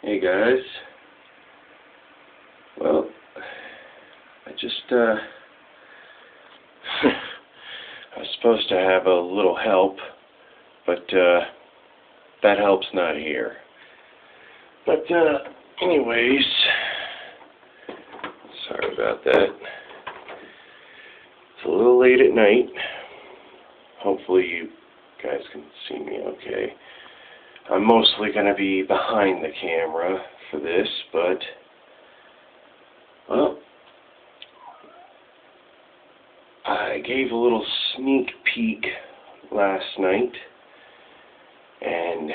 Hey guys. Well, I was supposed to have a little help, but that help's not here. But anyways, sorry about that. It's a little late at night. Hopefully you guys can see me okay. I'm mostly going to be behind the camera for this, but, well, I gave a little sneak peek last night, and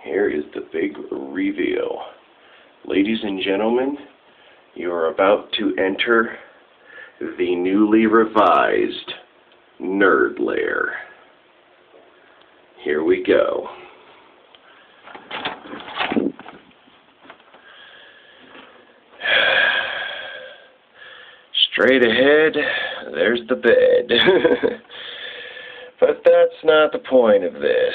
here is the big reveal. Ladies and gentlemen, you are about to enter the newly revised Nerd Lair. Here we go. Straight ahead, there's the bed. But that's not the point of this.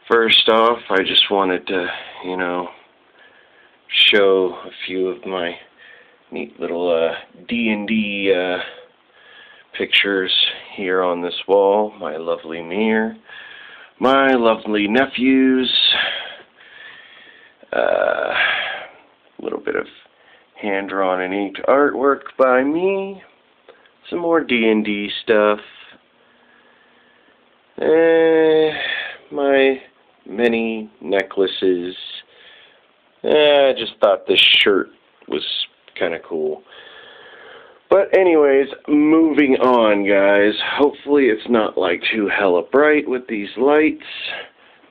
First off, I just wanted to, show a few of my neat little D&D pictures here on this wall. My lovely mirror, my lovely nephews, a little bit of hand-drawn and inked artwork by me, some more D&D stuff, my many necklaces. I just thought this shirt was kind of cool. But anyways, moving on, guys. Hopefully it's not like too hella bright with these lights,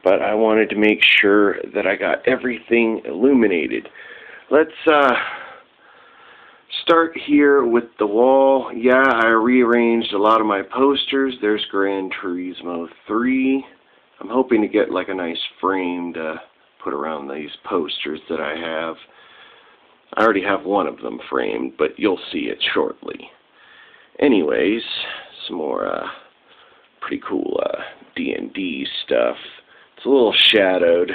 but I wanted to make sure that I got everything illuminated. Let's start here with the wall. Yeah, I rearranged a lot of my posters. There's Gran Turismo 3. I'm hoping to get like a nice frame to put around these posters that I have. I already have one of them framed, but you'll see it shortly. Anyways, some more pretty cool D&D stuff. It's a little shadowed.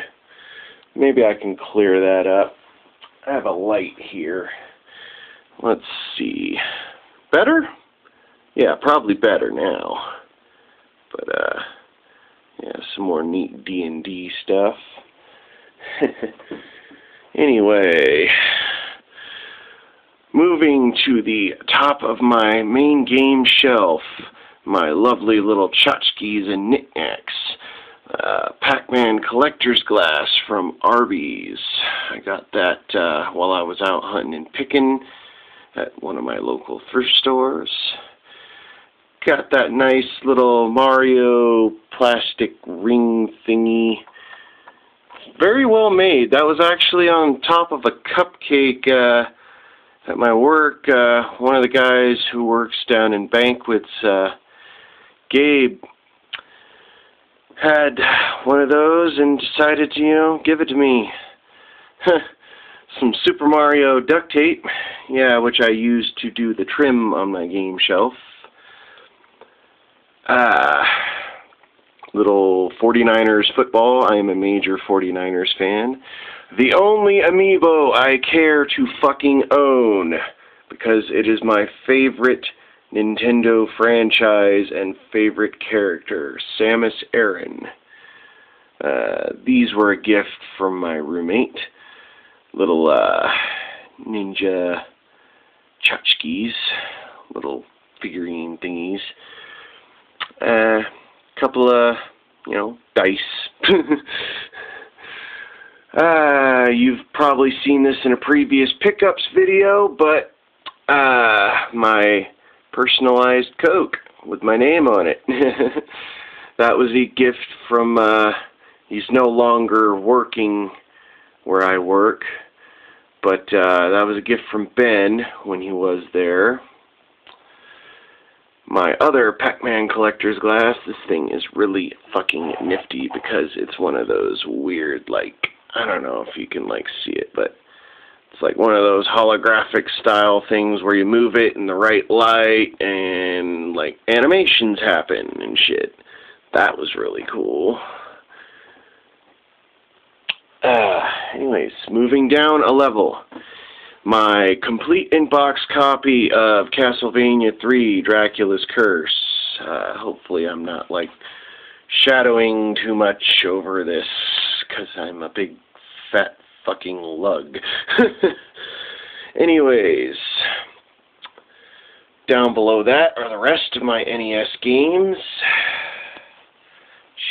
Maybe I can clear that up. I have a light here. Let's see. Better? Yeah, probably better now. But, yeah, some more neat D&D stuff. Anyway, moving to the top of my main game shelf, my lovely little tchotchkes and knickknacks. Pac-Man collector's glass from Arby's. I got that while I was out hunting and picking at one of my local thrift stores. Got that nice little Mario plastic ring thingy. Very well made. That was actually on top of a cupcake at my work. One of the guys who works down in banquets, Gabe, had one of those and decided to, give it to me. Some Super Mario duct tape, yeah, which I used to do the trim on my game shelf. Little 49ers football. I am a major 49ers fan. The only amiibo I care to fucking own, because it is my favorite Nintendo franchise and favorite character, Samus Aran. These were a gift from my roommate. Little ninja tchotchkes, little figurine thingies. Couple of, dice. You've probably seen this in a previous pickups video, but my personalized Coke with my name on it. That was a gift from, he's no longer working where I work, but that was a gift from Ben when he was there. My other Pac-Man collector's glass, this thing is really fucking nifty because it's one of those weird, I don't know if you can, see it, but it's like one of those holographic style things where you move it in the right light and, animations happen and shit. That was really cool. anyways, moving down a level. My complete in-box copy of Castlevania 3, Dracula's Curse. Hopefully I'm not, like, shadowing too much over this, because I'm a big, fat, fucking lug. Anyways, down below that are the rest of my NES games.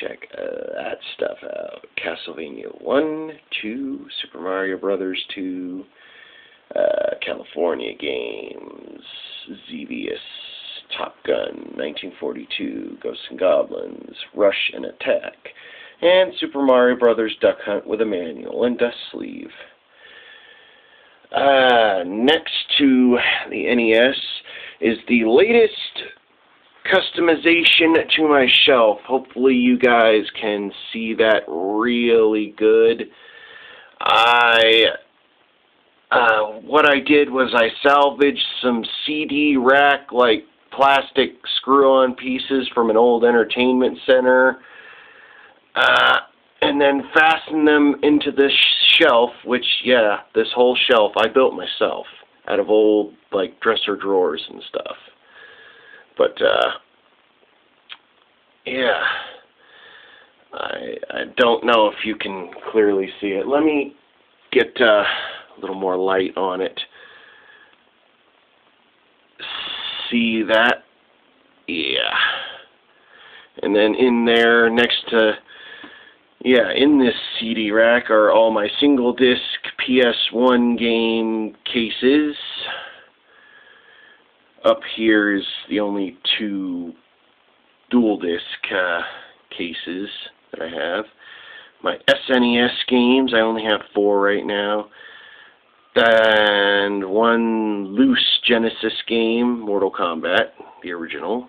Check that stuff out. Castlevania 1, 2, Super Mario Brothers 2, California games, Xevious, Top Gun, 1942, Ghosts and Goblins, Rush and Attack, and Super Mario Brothers Duck Hunt with a manual and dust sleeve. Next to the NES is the latest customization to my shelf. Hopefully you guys can see that really good. What I did was I salvaged some CD rack, like plastic screw-on pieces from an old entertainment center, and then fastened them into this shelf, which, yeah, this whole shelf I built myself out of old, like, dresser drawers and stuff. But, yeah, I don't know if you can clearly see it. Let me get a little more light on it. See that? Yeah. And then in there, next to, yeah, in this CD rack are all my single disc PS1 game cases. Up here is the only 2 dual disc cases that I have. My SNES games, I only have 4 right now. And 1 loose Genesis game, Mortal Kombat, the original.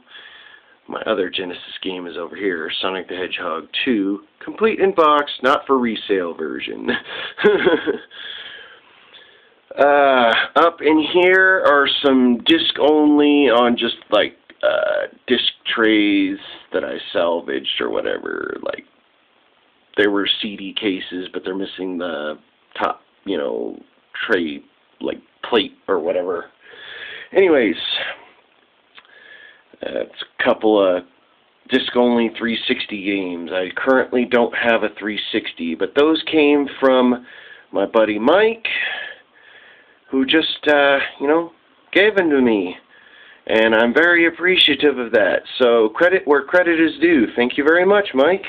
My other Genesis game is over here, Sonic the Hedgehog 2, complete in box, not for resale version. Up in here are some disc only on just like disc trays that I salvaged or whatever. Like, they were CD cases, but they're missing the top, you know, tray, like, plate or whatever. Anyways, it's a couple of disc-only 360 games. I currently don't have a 360, but those came from my buddy Mike, who just, you know, gave them to me. And I'm very appreciative of that. So, credit where credit is due. Thank you very much, Mike.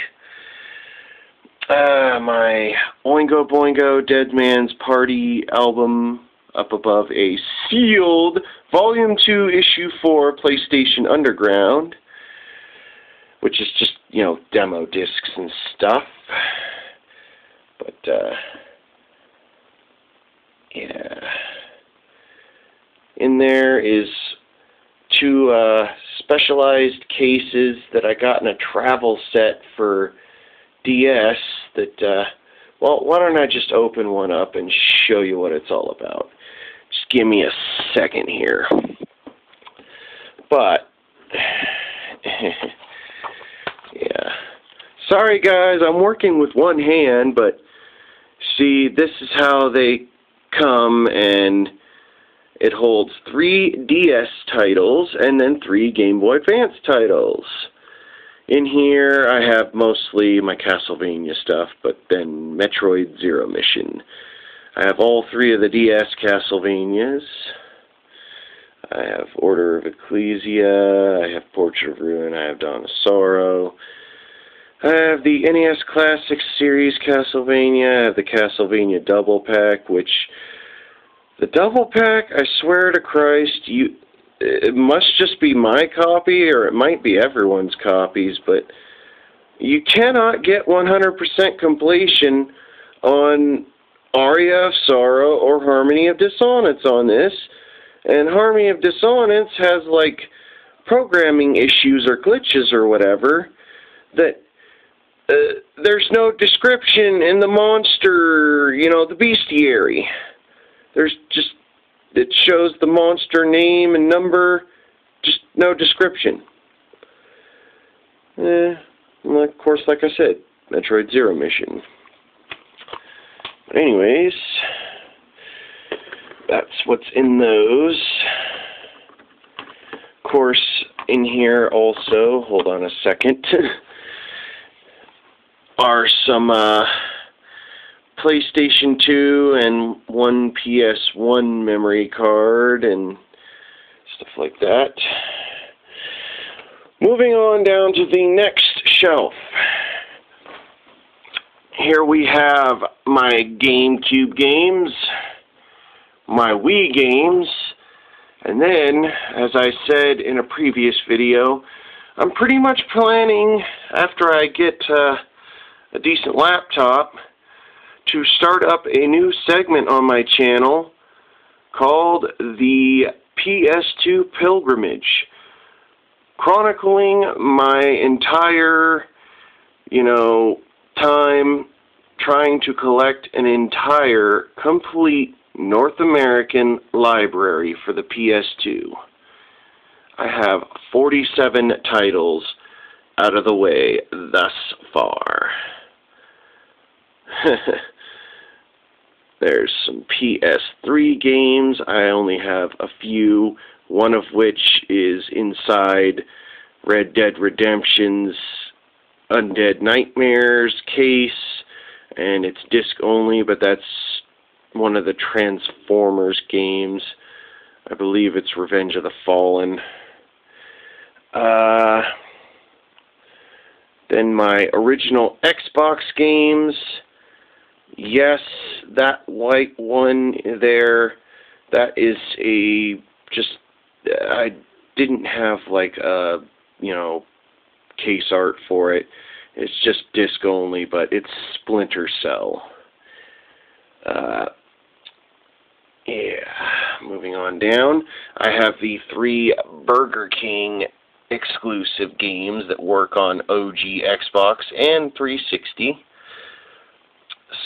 My Oingo Boingo Dead Man's Party album up above a sealed Volume 2, Issue 4 PlayStation Underground, which is just, you know, demo discs and stuff. But, yeah. In there is 2 specialized cases that I got in a travel set for DS that, well, why don't I just open one up and show you what it's all about. Just give me a second here. But, yeah. Sorry, guys, I'm working with one hand, but see, this is how they come, and it holds 3 DS titles and then 3 Game Boy Advance titles. In here, I have mostly my Castlevania stuff, but then Metroid Zero Mission. I have all 3 of the DS Castlevanias. I have Order of Ecclesia, I have Portrait of Ruin, I have Dawn of Sorrow. I have the NES Classics Series Castlevania, I have the Castlevania Double Pack, which, the Double Pack, I swear to Christ, it must just be my copy, or it might be everyone's copies, but you cannot get 100% completion on Aria of Sorrow or Harmony of Dissonance on this. And Harmony of Dissonance has, like, programming issues or glitches or whatever that there's no description in the monster, you know, the bestiary. There's just, it shows the monster name and number, just no description. Well, of course, like I said, Metroid Zero Mission. Anyways, that's what's in those. Of course, in here also, hold on a second, are some PlayStation 2 and one PS1 memory card and stuff like that. Moving on down to the next shelf. Here we have my GameCube games, my Wii games, and then, as I said in a previous video, I'm pretty much planning, after I get a decent laptop, to start up a new segment on my channel called the PS2 Pilgrimage, chronicling my entire, time trying to collect an entire, complete North American library for the PS2. I have 47 titles out of the way thus far. There's some PS3 games. I only have a few, one of which is inside Red Dead Redemption's Undead Nightmares case, and it's disc only, but that's one of the Transformers games. I believe it's Revenge of the Fallen. Then my original Xbox games. Yes, that white one there, that is I didn't have like a, case art for it. It's just disc only, but it's Splinter Cell. Moving on down, I have the 3 Burger King exclusive games that work on OG Xbox and 360.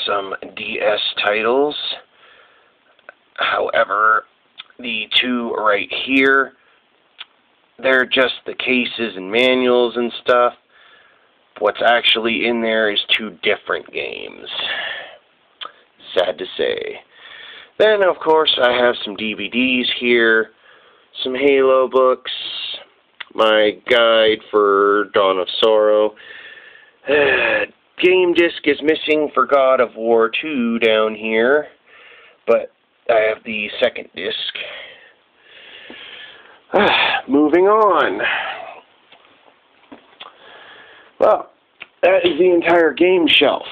Some DS titles. However, the 2 right here, they're just the cases and manuals and stuff. What's actually in there is 2 different games. Sad to say. Then, of course, I have some DVDs here, some Halo books, my guide for Dawn of Sorrow. Game disc is missing for God of War 2 down here, but I have the second disc. Moving on. Well, that is the entire game shelf.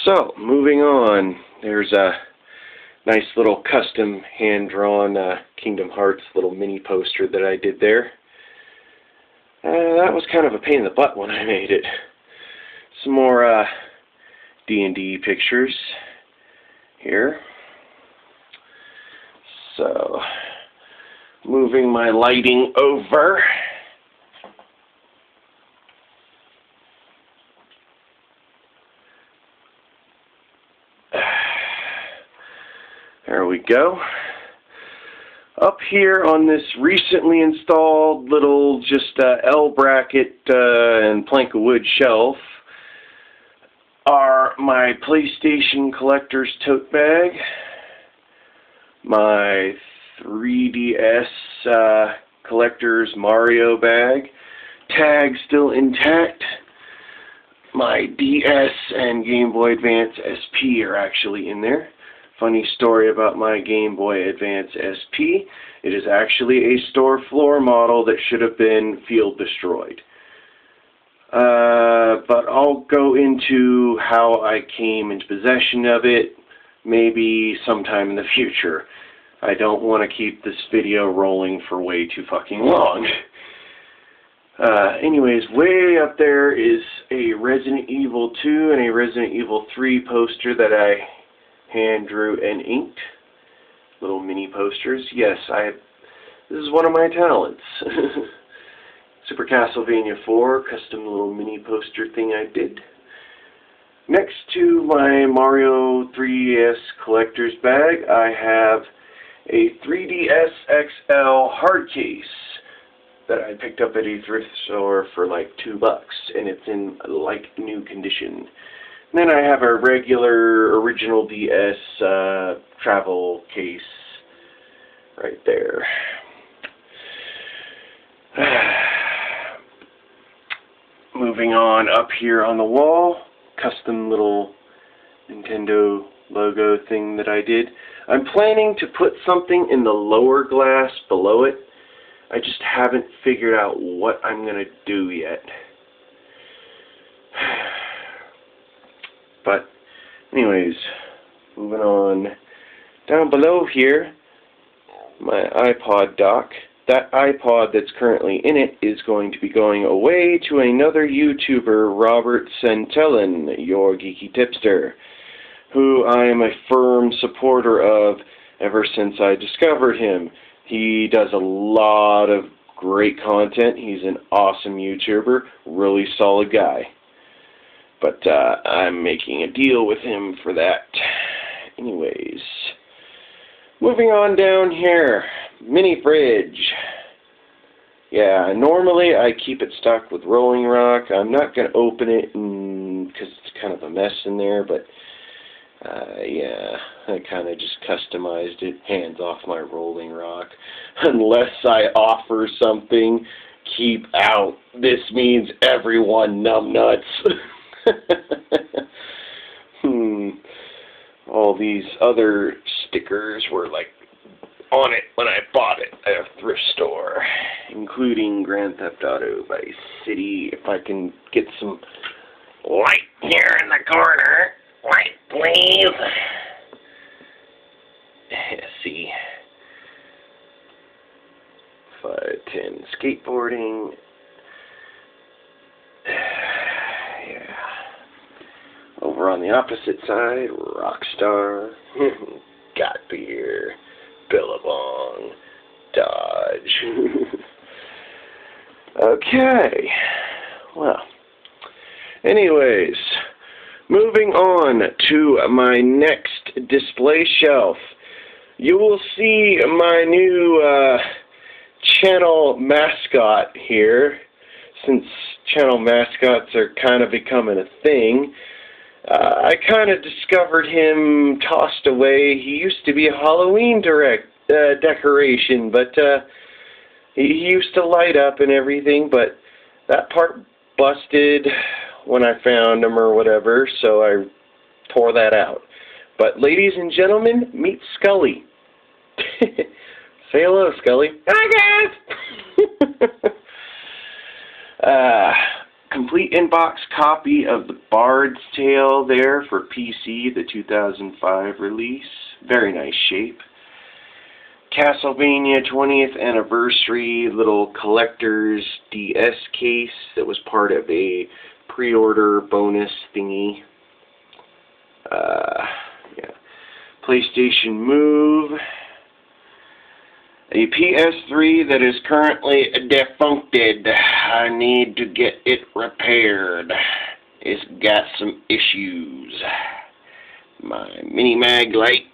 So, moving on, there's a nice little custom hand-drawn Kingdom Hearts little mini poster that I did there. That was kind of a pain in the butt when I made it. Some more D&D pictures here. So, moving my lighting over. There we go. Up here on this recently installed little just L bracket and plank of wood shelf are my PlayStation Collector's tote bag, my 3DS Collector's Mario bag, tag still intact. My DS and Game Boy Advance SP are actually in there. Funny story about my Game Boy Advance SP. It is actually a store floor model that should have been field destroyed. But I'll go into how I came into possession of it maybe sometime in the future. I don't want to keep this video rolling for way too fucking long. Anyways, way up there is a Resident Evil 2 and a Resident Evil 3 poster that I hand drew and inked. Little mini posters. Yes, this is one of my talents. Super Castlevania 4, custom little mini poster thing I did. Next to my Mario 3DS collector's bag, I have a 3DS XL hard case that I picked up at a thrift store for like $2, and it's in like new condition. Then I have a regular original DS travel case right there. Moving on up here on the wall, custom little Nintendo logo thing that I did. I'm planning to put something in the lower glass below it. I just haven't figured out what I'm going to do yet. But anyways, moving on. Down below here, my iPod dock. That iPod that's currently in it is going to be going away to another YouTuber, Robert Centellin, your geeky tipster, who I am a firm supporter of ever since I discovered him. He does a lot of great content. He's an awesome YouTuber, really solid guy. But I'm making a deal with him for that. Anyways, moving on down here, mini fridge. Yeah, normally I keep it stocked with Rolling Rock. I'm not going to open it because it's kind of a mess in there, but yeah, I kind of just customized it, hands off my Rolling Rock. Unless I offer something, keep out. This means everyone numbnuts. All these other stickers were like on it when I bought it at a thrift store, including Grand Theft Auto Vice City. If I can get some light here in the corner. Light, please. See. 510 skateboarding. Yeah. Over on the opposite side, Rockstar, Got Beer, Billabong, Dodge. Okay. Well. Anyways, moving on to my next display shelf. You will see my new channel mascot here, since channel mascots are kind of becoming a thing. I kind of discovered him tossed away. He used to be a Halloween decoration, but he used to light up and everything, but that part busted when I found him or whatever, so I tore that out. But ladies and gentlemen, meet Scully. Say hello, Scully. Hi, guys! Complete in-box copy of The Bard's Tale there for PC, the 2005 release. Very nice shape. Castlevania 20th Anniversary little collector's DS case that was part of a pre-order bonus thingy. Yeah. PlayStation Move. A PS3 that is currently defuncted. I need to get it repaired. It's got some issues. My mini mag light.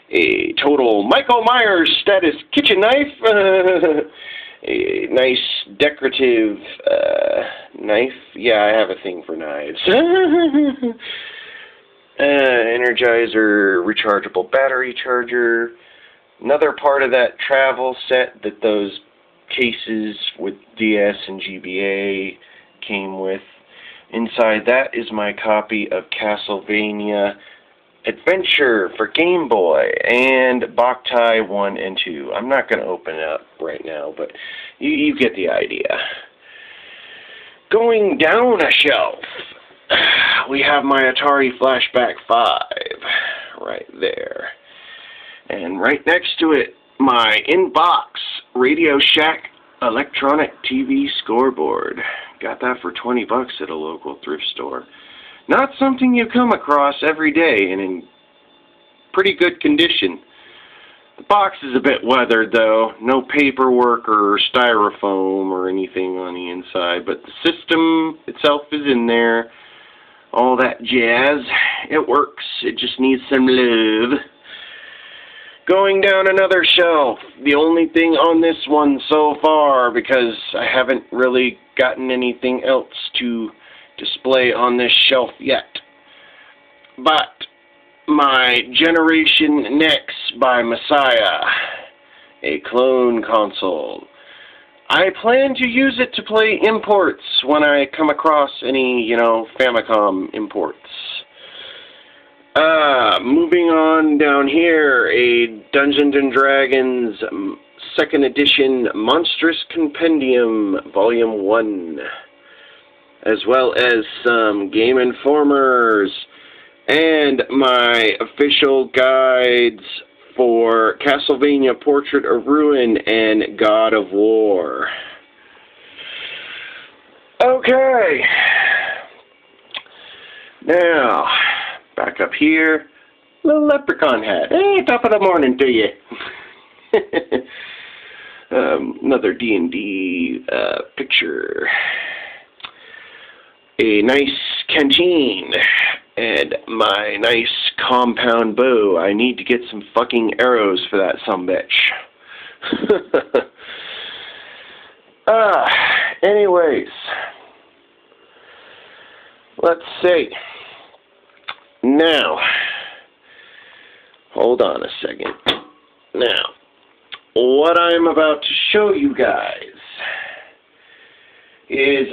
A total Michael Myers status kitchen knife. A nice decorative knife. Yeah, I have a thing for knives. Energizer rechargeable battery charger. Another part of that travel set that those cases with DS and GBA came with. Inside that is my copy of Castlevania Adventure for Game Boy and Boktai 1 and 2. I'm not going to open it up right now, but you get the idea. Going down a shelf, we have my Atari Flashback 5 right there. And right next to it, my in-box Radio Shack electronic TV scoreboard. Got that for 20 bucks at a local thrift store. Not something you come across every day and in pretty good condition. The box is a bit weathered though. No paperwork or styrofoam or anything on the inside, but the system itself is in there. All that jazz. It works. It just needs some love. Going down another shelf, the only thing on this one so far, because I haven't really gotten anything else to display on this shelf yet. But my Generation Next by Messiah, a clone console. I plan to use it to play imports when I come across any, Famicom imports. Moving on down here, a Dungeons & Dragons 2nd Edition Monstrous Compendium, Volume 1. As well as some Game Informers and my official guides for Castlevania Portrait of Ruin and God of War. Okay. Now, back up here, little leprechaun hat. Hey, top of the morning to you. Another D&D picture. A nice canteen and my nice compound bow. I need to get some fucking arrows for that sumbitch. Anyways, let's see. Now, hold on a second. Now, what I'm about to show you guys is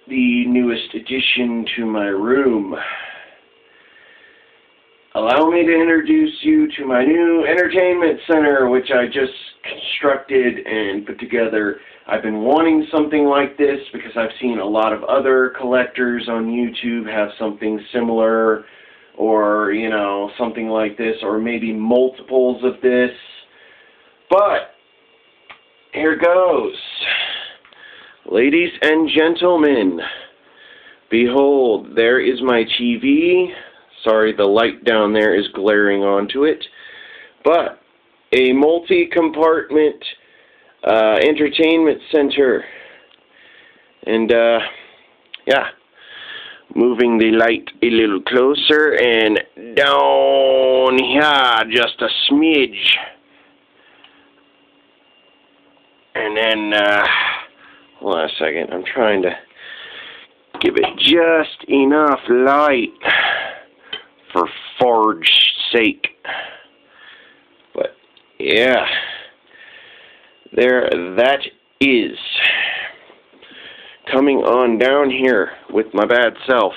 the newest addition to my room. Allow me to introduce you to my new entertainment center, which I just constructed and put together. I've been wanting something like this because I've seen a lot of other collectors on YouTube have something similar, or, something like this, or maybe multiples of this. But, here goes. Ladies and gentlemen, behold, there is my TV. Sorry, the light down there is glaring onto it. But a multi-compartment entertainment center. And, yeah. Moving the light a little closer and down here just a smidge. And then, hold on a second, I'm trying to give it just enough light for forge's sake. But, yeah, there that is. Coming on down here with my bad self.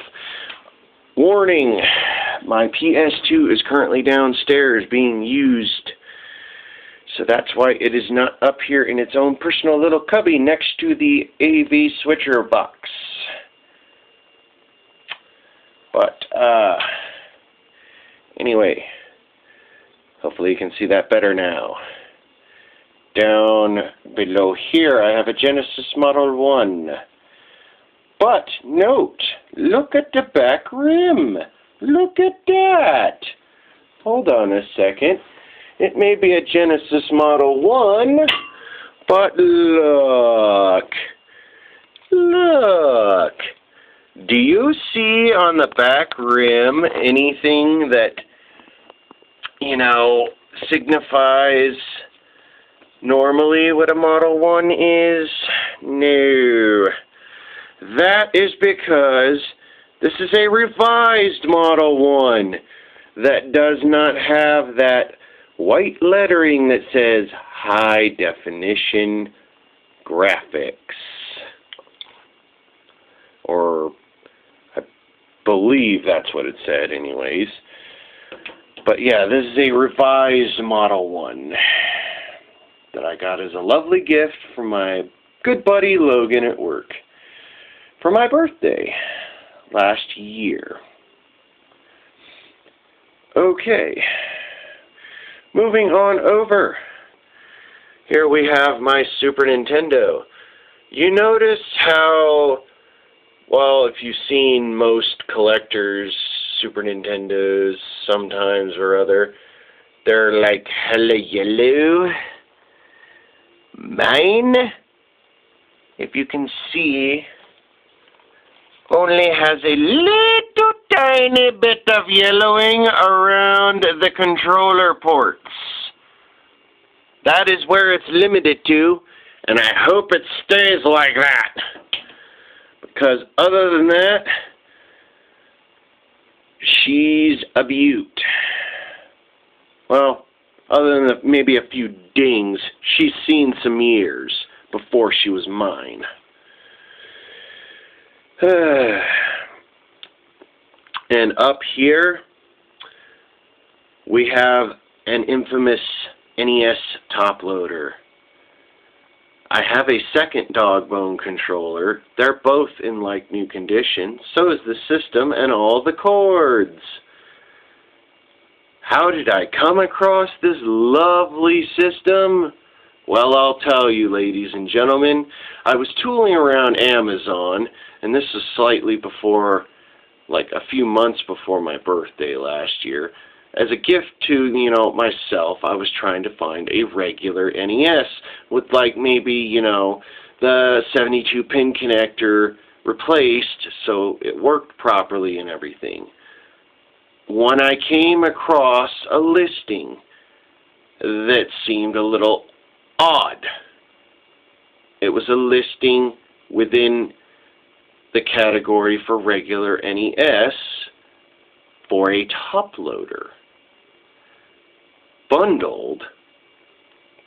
Warning, my PS2 is currently downstairs being used. So that's why it is not up here in its own personal little cubby next to the AV switcher box. But, anyway, hopefully you can see that better now. Down below here, I have a Genesis Model 1. But, note, look at the back rim. Look at that. Hold on a second. It may be a Genesis Model 1, but look. Look. Do you see on the back rim anything that, signifies normally what a Model 1 is? No. That is because this is a revised Model 1 that does not have that white lettering that says high definition graphics. Or I believe that's what it said anyways. But yeah, this is a revised Model 1 that I got as a lovely gift from my good buddy Logan at work for my birthday last year. Okay, moving on over. Here we have my Super Nintendo. You notice how, well, if you've seen most collectors' Super Nintendos sometimes or other, they're like hella yellow. Mine, if you can see, only has a little tiny bit of yellowing around the controller ports. That is where it's limited to, and I hope it stays like that. But Because other than that, she's a beaut. Well, other than maybe a few dings, she's seen some years before she was mine. And up here, we have an infamous NES top loader. I have a second dog bone controller. They're both in like new condition. So is the system and all the cords. How did I come across this lovely system? Well, I'll tell you, ladies and gentlemen. I was tooling around Amazon, and this is slightly before, like a few months before my birthday last year. As a gift to, myself, I was trying to find a regular NES with, like, maybe, the 72-pin connector replaced so it worked properly and everything. When I came across a listing that seemed a little odd. It was a listing within the category for regular NES for a top loader. Bundled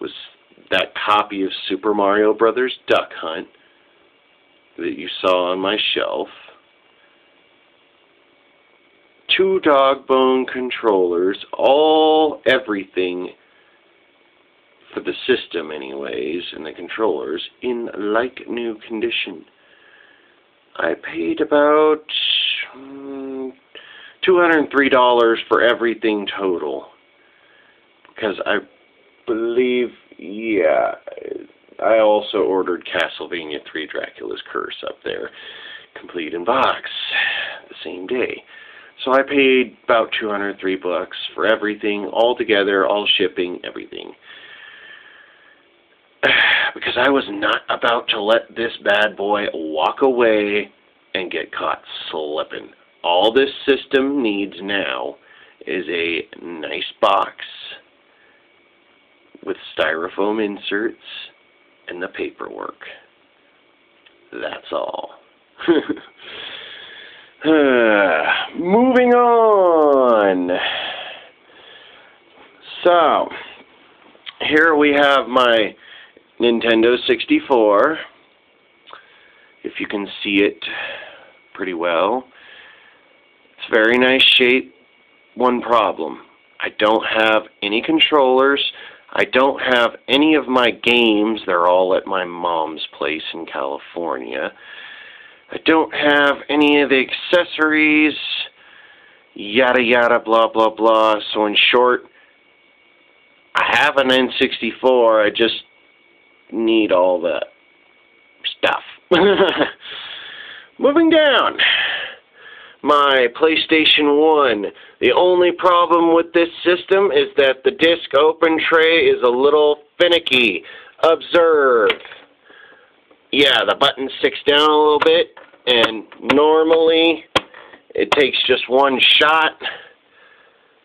was that copy of Super Mario Brothers Duck Hunt that you saw on my shelf. 2 dog bone controllers, everything for the system anyways, and the controllers in like new condition. I paid about $203 for everything total. Because I believe, I also ordered Castlevania 3 Dracula's Curse up there, complete in box, the same day. So I paid about $203 for everything, all together, all shipping, everything. Because I was not about to let this bad boy walk away and get caught slipping. All this system needs now is a nice box with styrofoam inserts and the paperwork. That's all. Moving on. So, here we have my Nintendo 64. If you can see it pretty well. It's very nice shape. One problem. I don't have any controllers. I don't have any of my games. They're all at my mom's place in California. I don't have any of the accessories, yada yada, blah blah blah. So in short, I have an N64, I just need all the stuff. Moving down, my PlayStation 1. The only problem with this system is that the disc open tray is a little finicky. Observe. Yeah, the button sticks down a little bit, and normally it takes just one shot.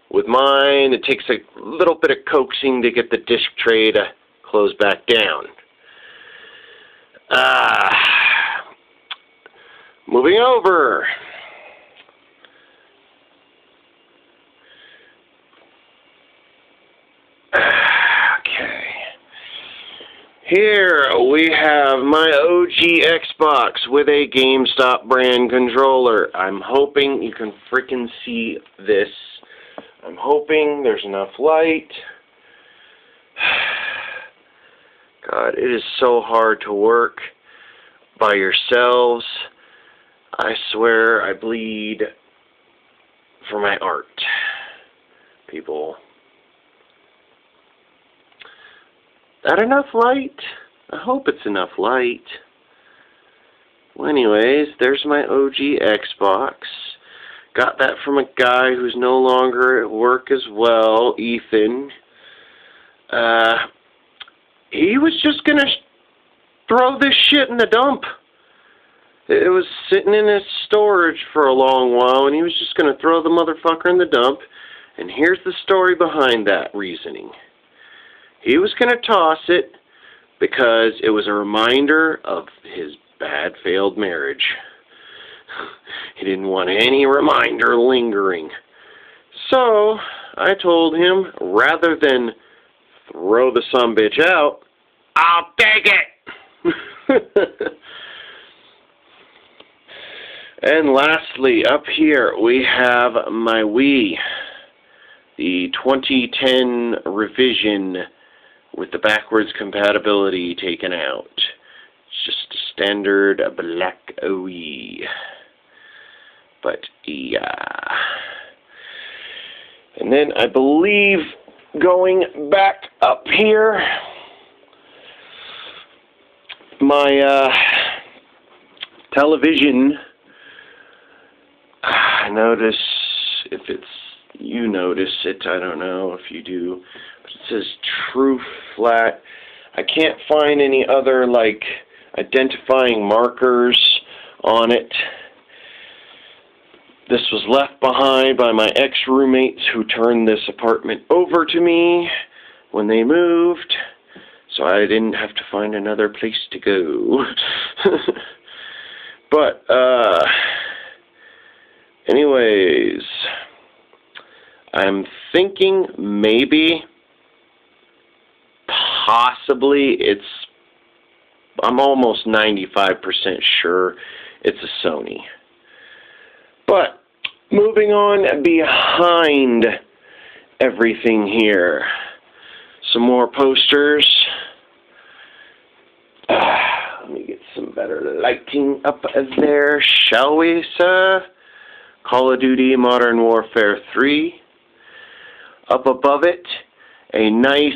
With mine, it takes a little bit of coaxing to get the disc tray to close back down. Moving over. Okay. Here we have my OG Xbox with a GameStop brand controller. I'm hoping you can freaking see this. I'm hoping there's enough light. God, it is so hard to work by yourselves. I swear I bleed for my art, people. That enough light? I hope it's enough light. Well, anyways, there's my OG Xbox. Got that from a guy who's no longer at work as well, Ethan. He was just gonna throw this shit in the dump. It was sitting in his storage for a long while, and he was just gonna throw the motherfucker in the dump. And here's the story behind that reasoning. He was gonna toss it because it was a reminder of his bad failed marriage. He didn't want any reminder lingering. So I told him, rather than throw the sumbitch out, I'll take it. And lastly, up here we have my Wii, the 2010 revision with the backwards compatibility taken out. It's just a standard black Wii. But yeah. And then I believe going back up here, my television, I notice, if it's, you notice it, I don't know if you do, but it says true flat. I can't find any other, like, identifying markers on it. This was left behind by my ex-roommates who turned this apartment over to me when they moved, so I didn't have to find another place to go. But, anyways, I'm thinking maybe, possibly, I'm almost 95% sure it's a Sony. But, moving on behind everything here, some more posters. Let me get some better lighting up there, shall we, sir? Call of Duty Modern Warfare 3. Up above it, a nice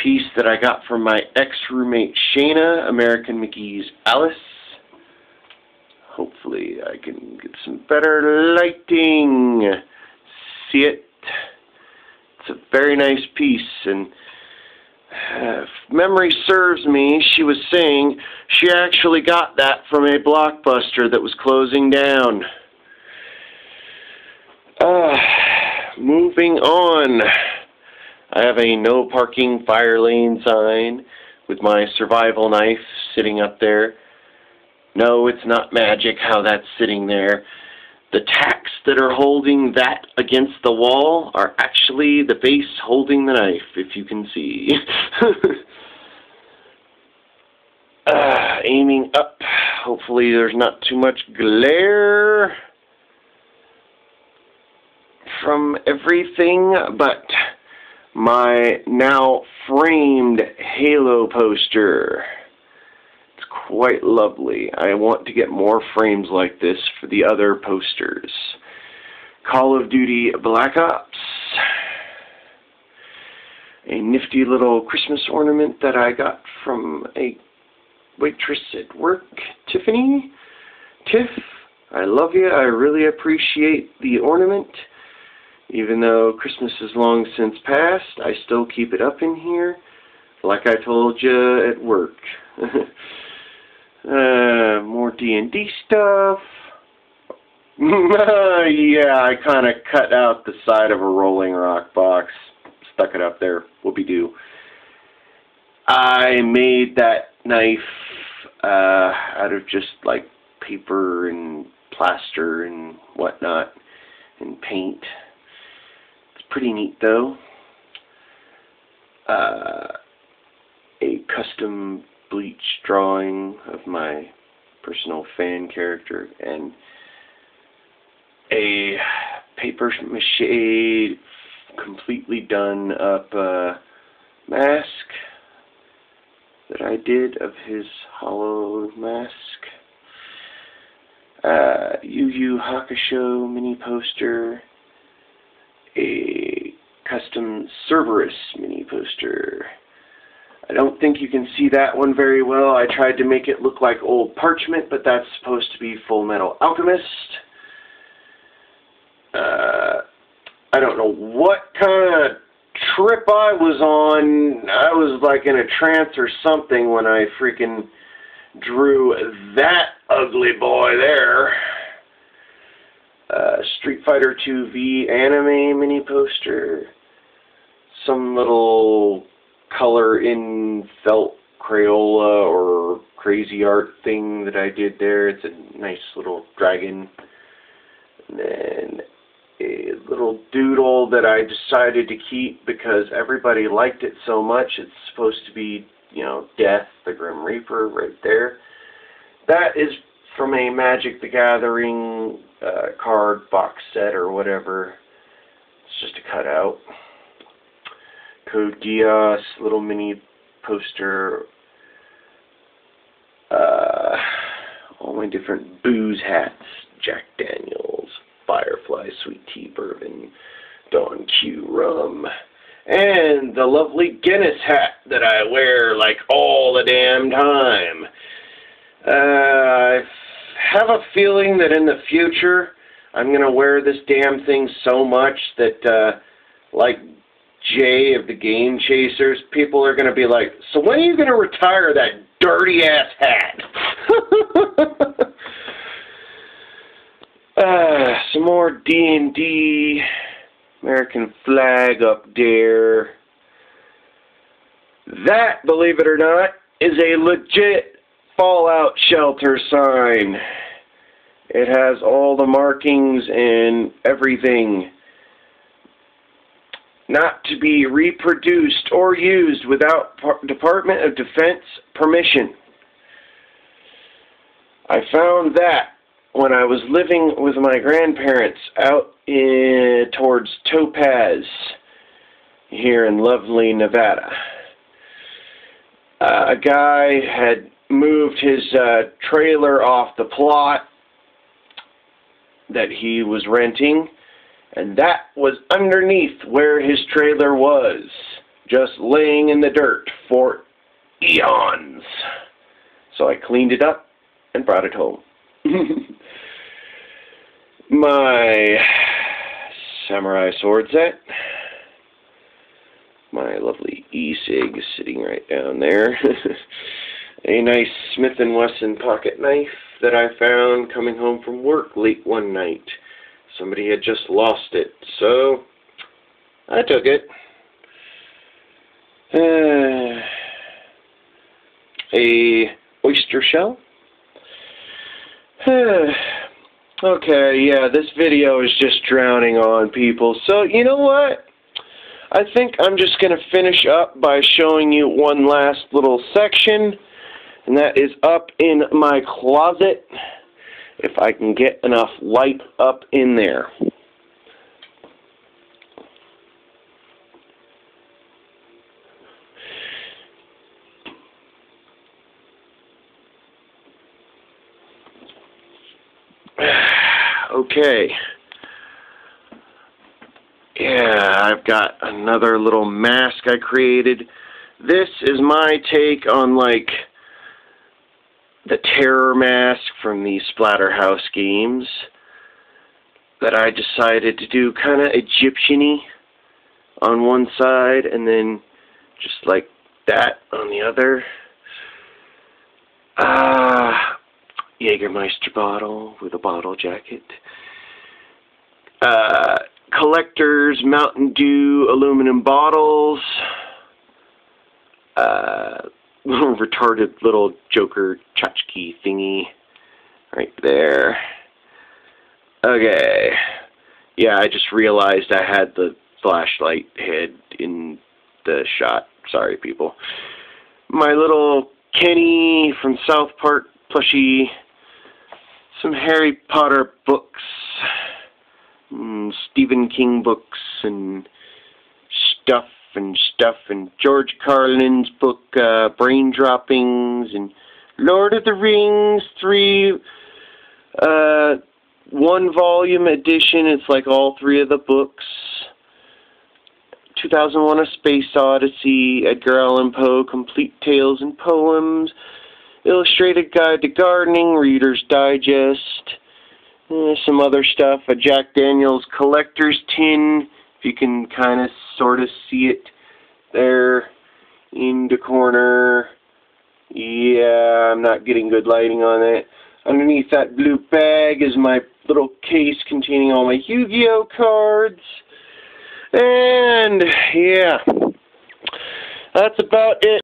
piece that I got from my ex-roommate Shayna, American Mickey's Alice. Hopefully I can get some better lighting. See it? It's a very nice piece, and if memory serves me, she was saying she actually got that from a Blockbuster that was closing down. Moving on, I have a no parking fire lane sign with my survival knife sitting up there. No, it's not magic how that's sitting there. The tacks that are holding that against the wall are actually the base holding the knife, if you can see. Aiming up. Hopefully there's not too much glare from everything, but my now framed Halo poster. It's quite lovely. I want to get more frames like this for the other posters. Call of Duty Black Ops. A nifty little Christmas ornament that I got from a waitress at work, Tiffany. Tiff, I love you. I really appreciate the ornament. Even though Christmas is long since passed, I still keep it up in here, like I told you at work. More D&D stuff. Yeah, I kind of cut out the side of a Rolling Rock box, stuck it up there, whoopee-doo. I made that knife out of just like paper and plaster and whatnot, and paint. Pretty neat though. A custom bleach drawing of my personal fan character, and a paper mache completely done up mask that I did of his hollow mask. Yu Yu Hakusho mini poster. A custom Cerberus mini poster. I don't think you can see that one very well. I tried to make it look like old parchment, but that's supposed to be Full Metal Alchemist. I don't know what kind of trip I was on. I was like in a trance or something when I freaking drew that ugly boy there. Street Fighter 2V anime mini poster. Some little color in felt Crayola or crazy art thing that I did there. It's a nice little dragon. And then a little doodle that I decided to keep because everybody liked it so much. It's supposed to be, you know, Death, the Grim Reaper, right there. That is from a Magic the Gathering card box set or whatever. It's just a cutout. Code Geass, little mini poster. All my different booze hats. Jack Daniels, Firefly, Sweet Tea Bourbon, Dawn Q Rum, and the lovely Guinness hat that I wear like all the damn time. I have a feeling that in the future I'm going to wear this damn thing so much that, like Jay of the Game Chasers, people are going to be like, so when are you going to retire that dirty-ass hat? Some more D&D, American flag up there. That, believe it or not, is a legit Fallout shelter sign. It has all the markings and everything. Not to be reproduced or used without Department of Defense permission. I found that when I was living with my grandparents out towards Topaz here in lovely Nevada. A guy had moved his trailer off the plot that he was renting, and that was underneath where his trailer was, just laying in the dirt for eons. So I cleaned it up and brought it home. My samurai sword set. My lovely e-cig is sitting right down there. A nice Smith & Wesson pocket knife that I found coming home from work late one night. Somebody had just lost it, so I took it. A oyster shell. Okay, yeah, this video is just drowning on people. So, you know what? I think I'm just going to finish up by showing you one last little section, and that is up in my closet, if I can get enough light up in there. Okay. Yeah, I've got another little mask I created. This is my take on, like, the terror mask from the Splatterhouse games that I decided to do kind of Egyptian-y on one side and then just like that on the other. Jägermeister bottle with a bottle jacket. Collector's Mountain Dew aluminum bottles. Retarded little Joker tchotchke thingy right there. Okay. Yeah, I just realized I had the flashlight head in the shot. Sorry, people. My little Kenny from South Park plushie. Some Harry Potter books. Stephen King books and stuff and George Carlin's book, Brain Droppings, and Lord of the Rings 3 one-volume edition. It's like all three of the books. 2001: A Space Odyssey, Edgar Allan Poe, Complete Tales and Poems, Illustrated Guide to Gardening, Reader's Digest, some other stuff, a Jack Daniels collector's tin, if you can kind of sort of see it there in the corner. Yeah, I'm not getting good lighting on it. Underneath that blue bag is my little case containing all my Yu-Gi-Oh cards. And, yeah, that's about it.